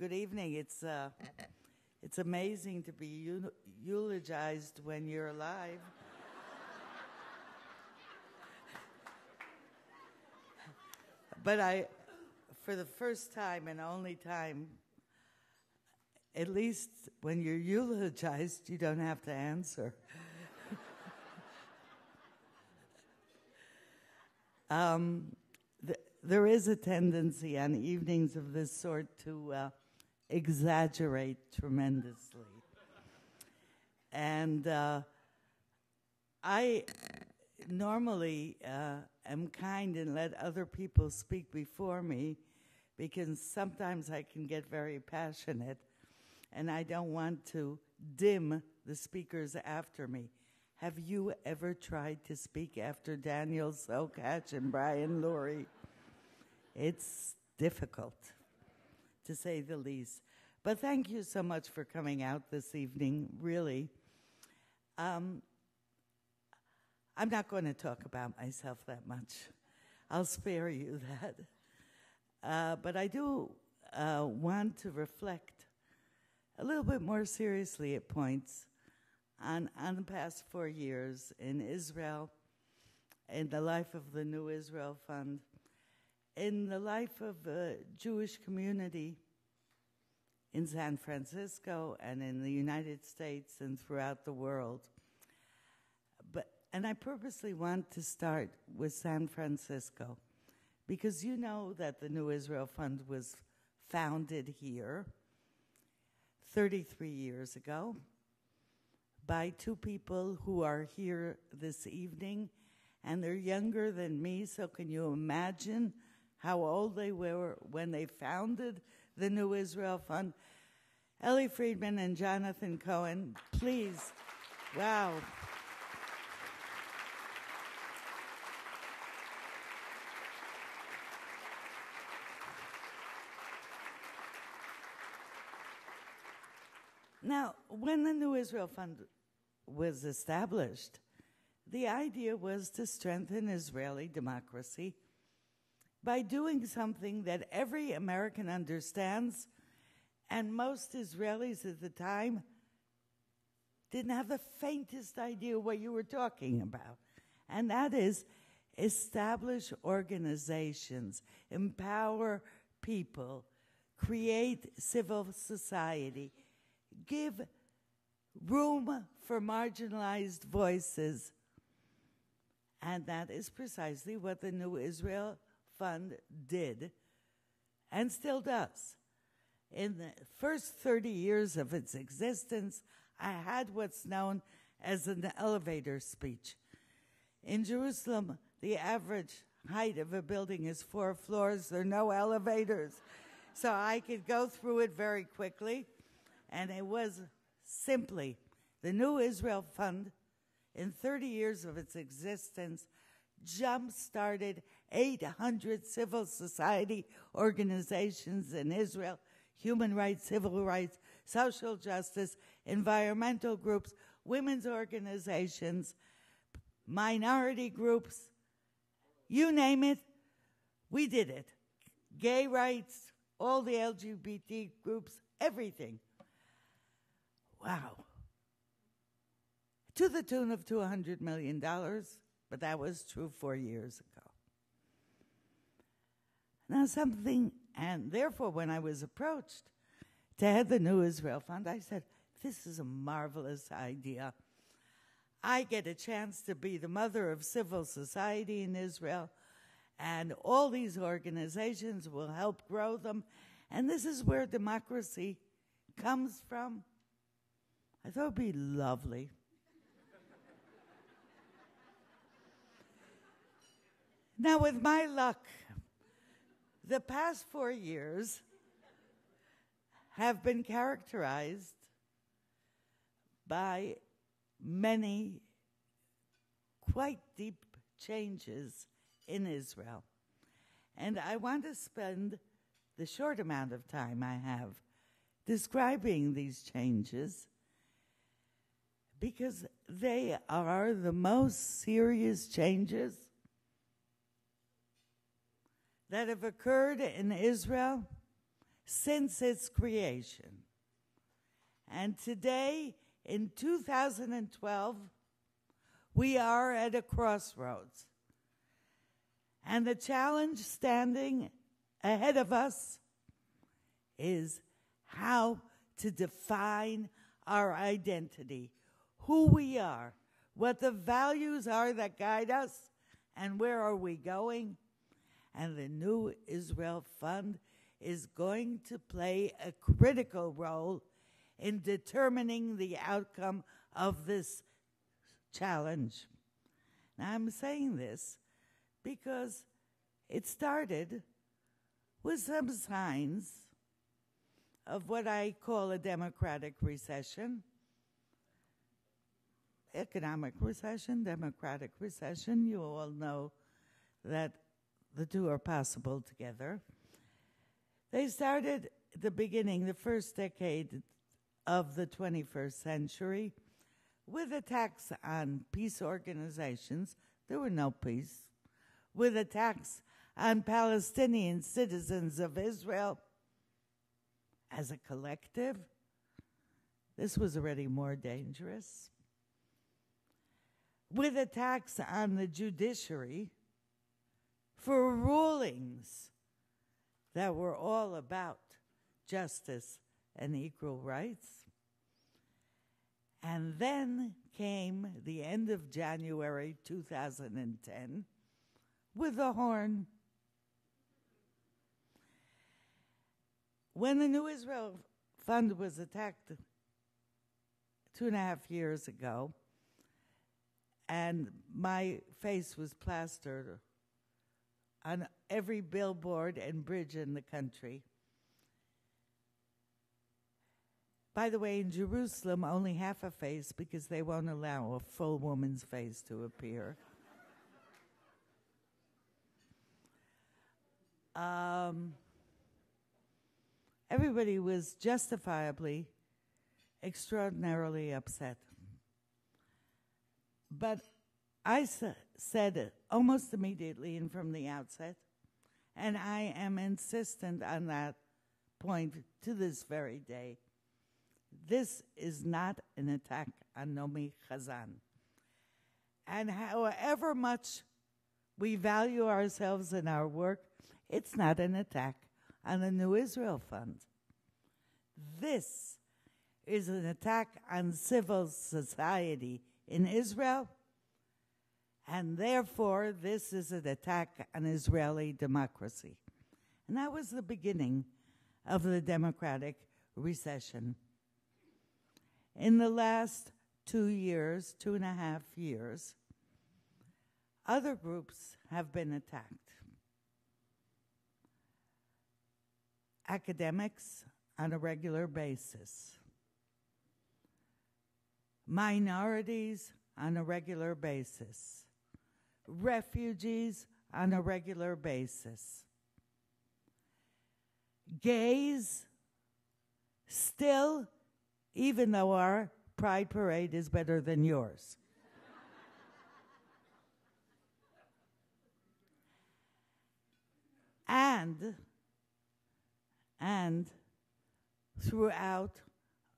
Good evening. It's amazing to be eulogized when you're alive. But for the first time and only time, at least when you're eulogized, you don't have to answer. There is a tendency on evenings of this sort to exaggerate tremendously. And I normally am kind and let other people speak before me because sometimes I can get very passionate and I don't want to dim the speakers after me. Have you ever tried to speak after Daniel Sokach and Brian Lurie? It's difficult, to say the least. But thank you so much for coming out this evening, really. I'm not going to talk about myself that much. I'll spare you that. But I do want to reflect a little bit more seriously at points on the past 4 years in Israel, in the life of the New Israel Fund, in the life of the Jewish community in San Francisco and in the United States and throughout the world. And I purposely want to start with San Francisco because you know that the New Israel Fund was founded here 33 years ago by two people who are here this evening, and they're younger than me, so can you imagine how old they were when they founded the New Israel Fund? Ellie Friedman and Jonathan Cohen, please. Wow. Now, when the New Israel Fund was established, the idea was to strengthen Israeli democracy by doing something that every American understands, and most Israelis at the time didn't have the faintest idea what you were talking about. And that is establish organizations, empower people, create civil society, give room for marginalized voices. And that is precisely what the New Israel Fund did and still does. In the first 30 years of its existence, I had what's known as an elevator speech. In Jerusalem, the average height of a building is 4 floors. There are no elevators. So I could go through it very quickly. And it was simply the New Israel Fund, in 30 years of its existence, jump-started 800 civil society organizations in Israel: human rights, civil rights, social justice, environmental groups, women's organizations, minority groups, you name it, we did it. Gay rights, all the LGBT groups, everything. Wow. To the tune of $200 million, but that was true 4 years ago. Now and therefore when I was approached to head the New Israel Fund, I said, this is a marvelous idea. I get a chance to be the mother of civil society in Israel, and all these organizations will help grow them, and this is where democracy comes from. I thought it would be lovely. Now, with my luck, the past 4 years have been characterized by many quite deep changes in Israel. And I want to spend the short amount of time I have describing these changes because they are the most serious changes that have occurred in Israel since its creation. And today, in 2012, we are at a crossroads. And the challenge standing ahead of us is how to define our identity, who we are, what the values are that guide us, and where are we going. And the New Israel Fund is going to play a critical role in determining the outcome of this challenge. Now, I'm saying this because it started with some signs of what I call a democratic recession. Economic recession, democratic recession, you all know that the two are possible together. They started at the beginning, the first decade of the 21st century, with attacks on peace organizations. There were no peace. With attacks on Palestinian citizens of Israel as a collective. This was already more dangerous. With attacks on the judiciary for rulings that were all about justice and equal rights. And then came the end of January 2010 with the horn. When the New Israel Fund was attacked 2.5 years ago, and my face was plastered on every billboard and bridge in the country. By the way, in Jerusalem, only half a face because they won't allow a full woman's face to appear. Everybody was justifiably extraordinarily upset. But I said it almost immediately and from the outset, and I am insistent on that point to this very day. This is not an attack on Naomi Chazan. And however much we value ourselves and our work, it's not an attack on the New Israel Fund. This is an attack on civil society in Israel, and therefore this is an attack on Israeli democracy. And that was the beginning of the democratic recession. In the last 2 years, 2.5 years, other groups have been attacked. Academics on a regular basis. Minorities on a regular basis. Refugees on a regular basis. Gays still, even though our Pride Parade is better than yours. And throughout,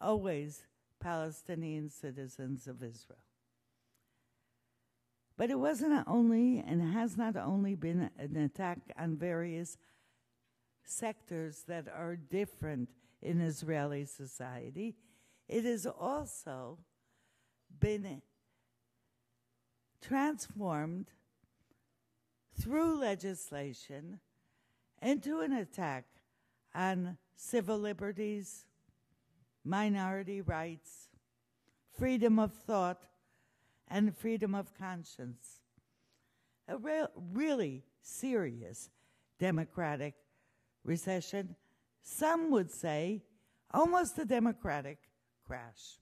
always Palestinian citizens of Israel. But it wasn't only, and has not only been an attack on various sectors that are different in Israeli society, it has also been transformed through legislation into an attack on civil liberties, minority rights, freedom of thought, and freedom of conscience. A really serious democratic recession. Some would say almost a democratic crash.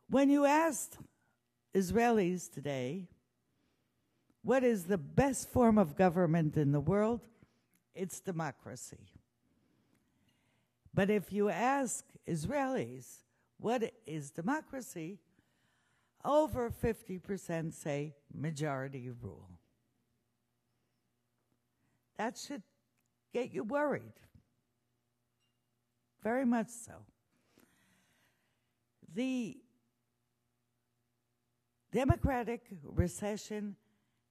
When you asked Israelis today, what is the best form of government in the world? It's democracy. But if you ask Israelis, what is democracy? Over 50% say majority rule. That should get you worried. Very much so. The democratic recession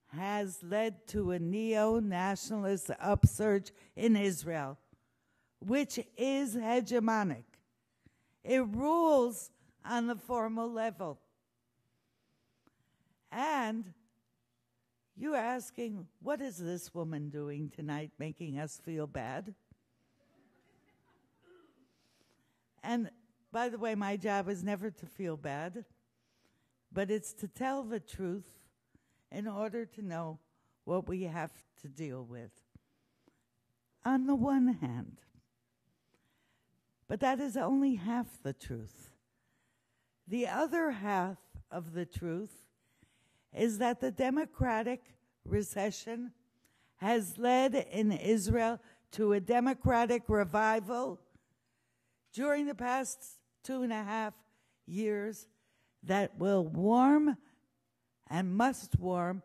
has led to a neo-nationalist upsurge in Israel, which is hegemonic. It rules on the formal level. And you're asking, what is this woman doing tonight making us feel bad? And by the way, my job is never to feel bad, but it's to tell the truth in order to know what we have to deal with. On the one hand, but that is only half the truth. The other half of the truth is that the democratic recession has led in Israel to a democratic revival during the past 2.5 years that will warm and must warm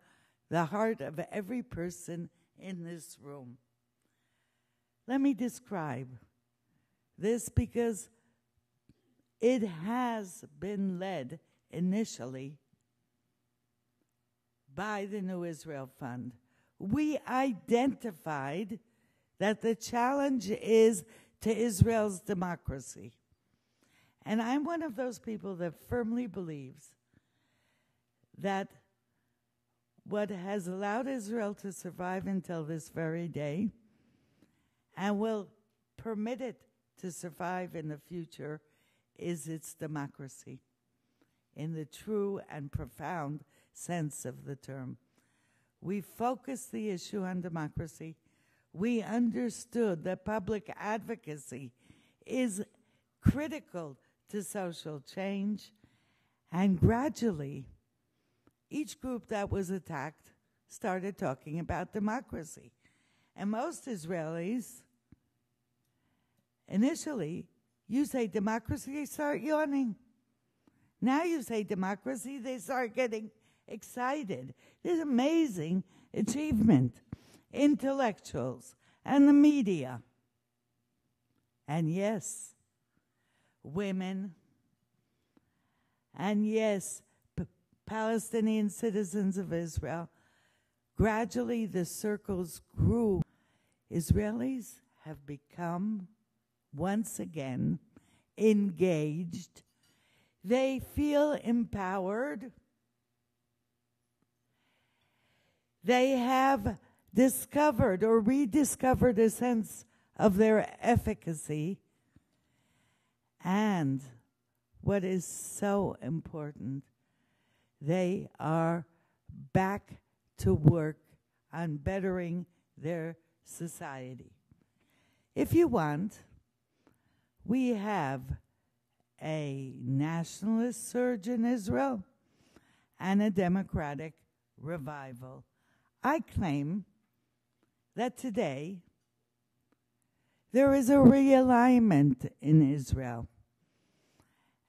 the heart of every person in this room. Let me describe this because it has been led initially by the New Israel Fund. We identified that the challenge is to Israel's democracy. And I'm one of those people that firmly believes that what has allowed Israel to survive until this very day and will permit it to survive in the future is its democracy in the true and profound sense of the term. We focused the issue on democracy. We understood that public advocacy is critical to social change, and gradually, each group that was attacked started talking about democracy. And most Israelis, initially, you say democracy, they start yawning. Now you say democracy, they start getting excited. This amazing achievement. Intellectuals and the media. And yes, women. And yes, Palestinian citizens of Israel. Gradually the circles grew. Israelis have become, once again, engaged. They feel empowered. They have discovered or rediscovered a sense of their efficacy. And what is so important, they are back to work on bettering their society. If you want, we have a nationalist surge in Israel and a democratic revival. I claim that today there is a realignment in Israel,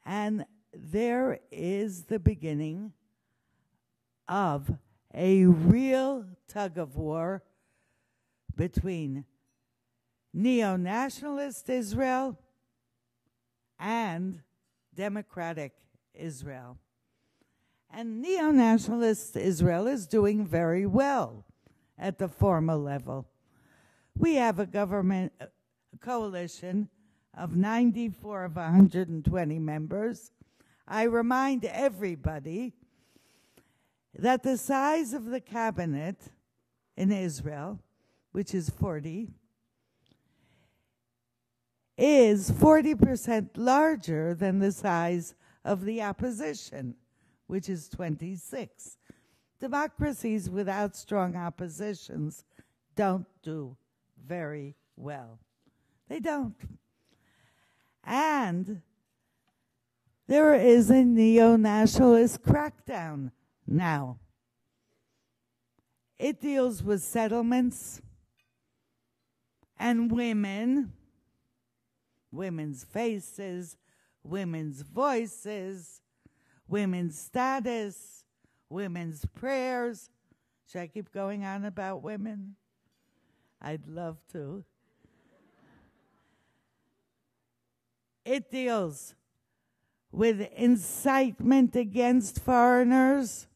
and there is the beginning of a real tug of war between neo-nationalist Israel and democratic Israel. And neo-nationalist Israel is doing very well at the formal level. We have a government coalition of 94 of 120 members. I remind everybody that the size of the cabinet in Israel, which is 40, is 40% larger than the size of the opposition, which is 26. Democracies without strong oppositions don't do very well. They don't. And there is a neo-nationalist crackdown now. It deals with settlements and women, women's faces, women's voices, women's status, women's prayers. Should I keep going on about women? I'd love to. It deals with incitement against foreigners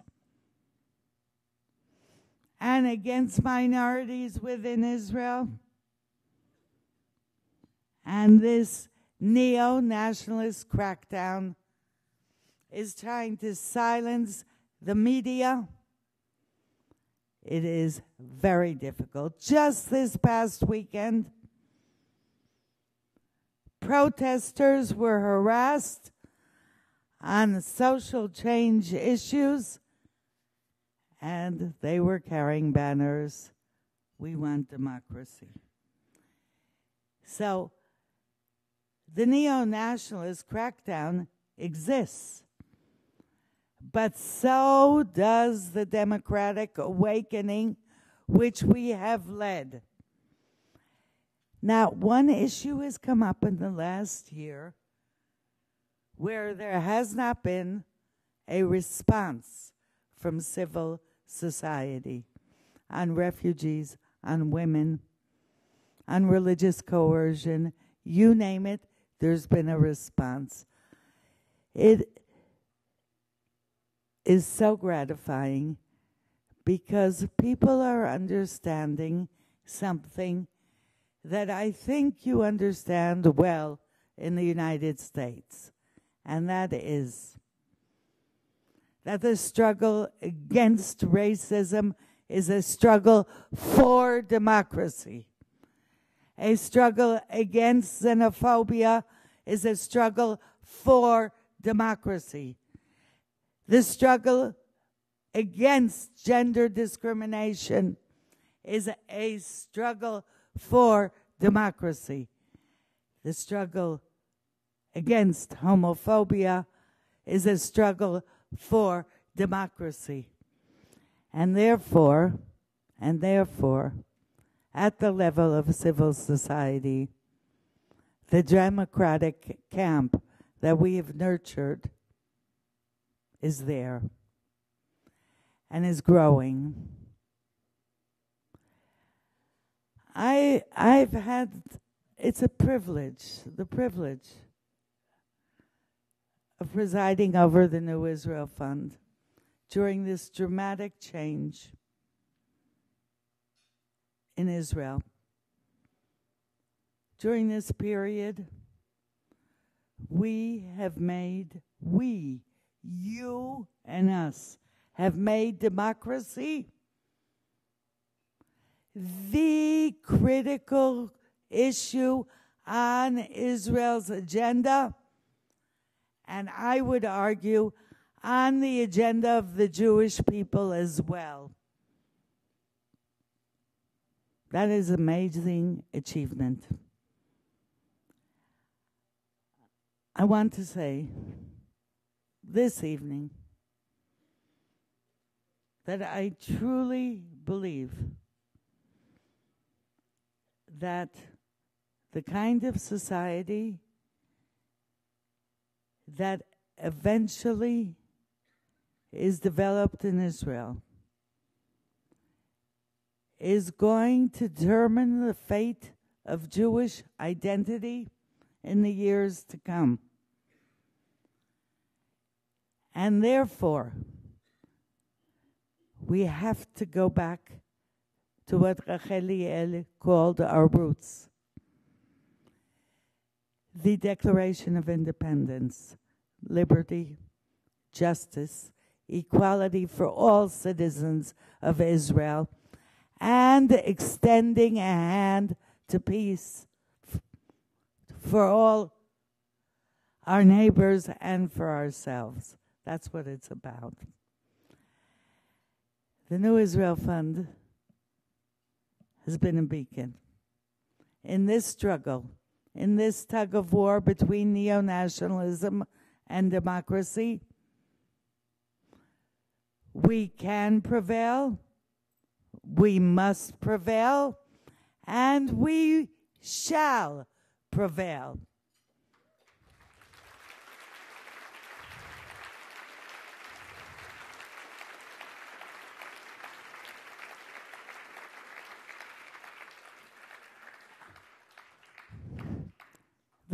and against minorities within Israel. And this neo-nationalist crackdown is trying to silence the media. It is very difficult. Just this past weekend, protesters were harassed on social change issues, and they were carrying banners, "We want democracy." So the neo-nationalist crackdown exists, but so does the democratic awakening which we have led. Now, one issue has come up in the last year where there has not been a response from civil society on refugees, on women, on religious coercion, you name it, there's been a response. It is so gratifying because people are understanding something that I think you understand well in the United States, and that is that the struggle against racism is a struggle for democracy. A struggle against xenophobia is a struggle for democracy. The struggle against gender discrimination is a struggle for democracy. The struggle against homophobia is a struggle for democracy. And therefore, at the level of civil society, the democratic camp that we have nurtured is there and is growing. I've had, it's a privilege, the privilege of presiding over the New Israel Fund during this dramatic change in Israel. During this period, you and us, have made democracy the critical issue on Israel's agenda, and I would argue on the agenda of the Jewish people as well. That is an amazing achievement. I want to say this evening that I truly believe that the kind of society that eventually is developed in Israel is going to determine the fate of Jewish identity in the years to come. And therefore, we have to go back to what Rachel Liel called our roots. The Declaration of Independence, liberty, justice, equality for all citizens of Israel, and extending a hand to peace for all our neighbors and for ourselves. That's what it's about. The New Israel Fund has been a beacon. In this struggle, in this tug of war between neo-nationalism and democracy, we can prevail, we must prevail, and we shall prevail.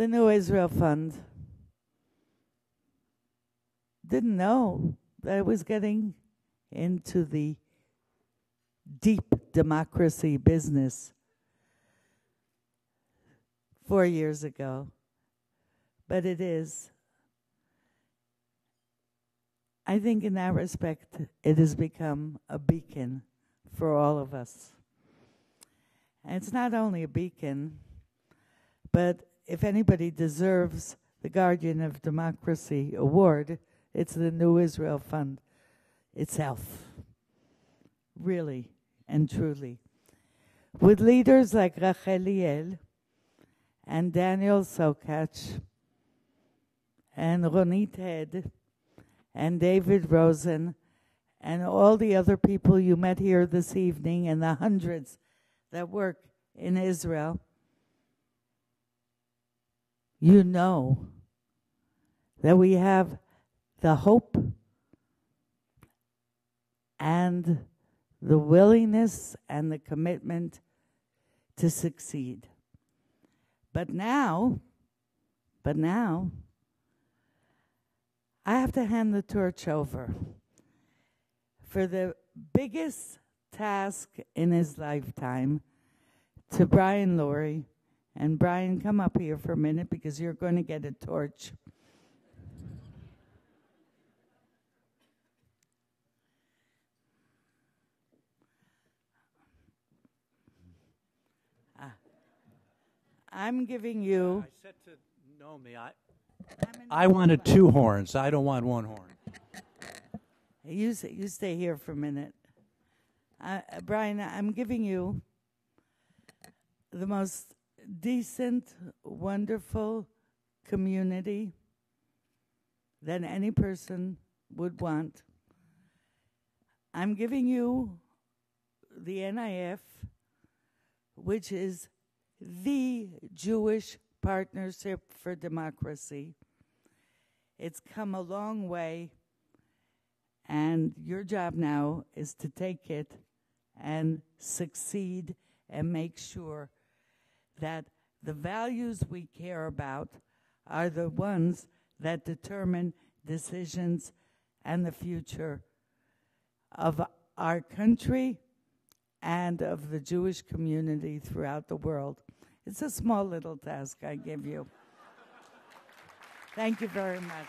The New Israel Fund didn't know that it was getting into the deep democracy business 4 years ago, but it is. I think in that respect, it has become a beacon for all of us. And it's not only a beacon, but if anybody deserves the Guardian of Democracy award, it's the New Israel Fund itself. Really and truly. With leaders like Rachel Liel and Daniel Sokach and Ronit Head and David Rosen and all the other people you met here this evening and the hundreds that work in Israel, you know that we have the hope and the willingness and the commitment to succeed. But now, I have to hand the torch over for the biggest task in his lifetime to Brian Laurie. And Brian, come up here for a minute because you're going to get a torch. I'm giving you... I said to Naomi, I wanted 2 horns. I don't want 1 horn. You stay here for a minute. Brian, I'm giving you the most decent, wonderful community that any person would want. I'm giving you the NIF, which is the Jewish Partnership for Democracy. It's come a long way, and your job now is to take it and succeed and make sure that the values we care about are the ones that determine decisions and the future of our country and of the Jewish community throughout the world. It's a small little task I give you. Thank you very much.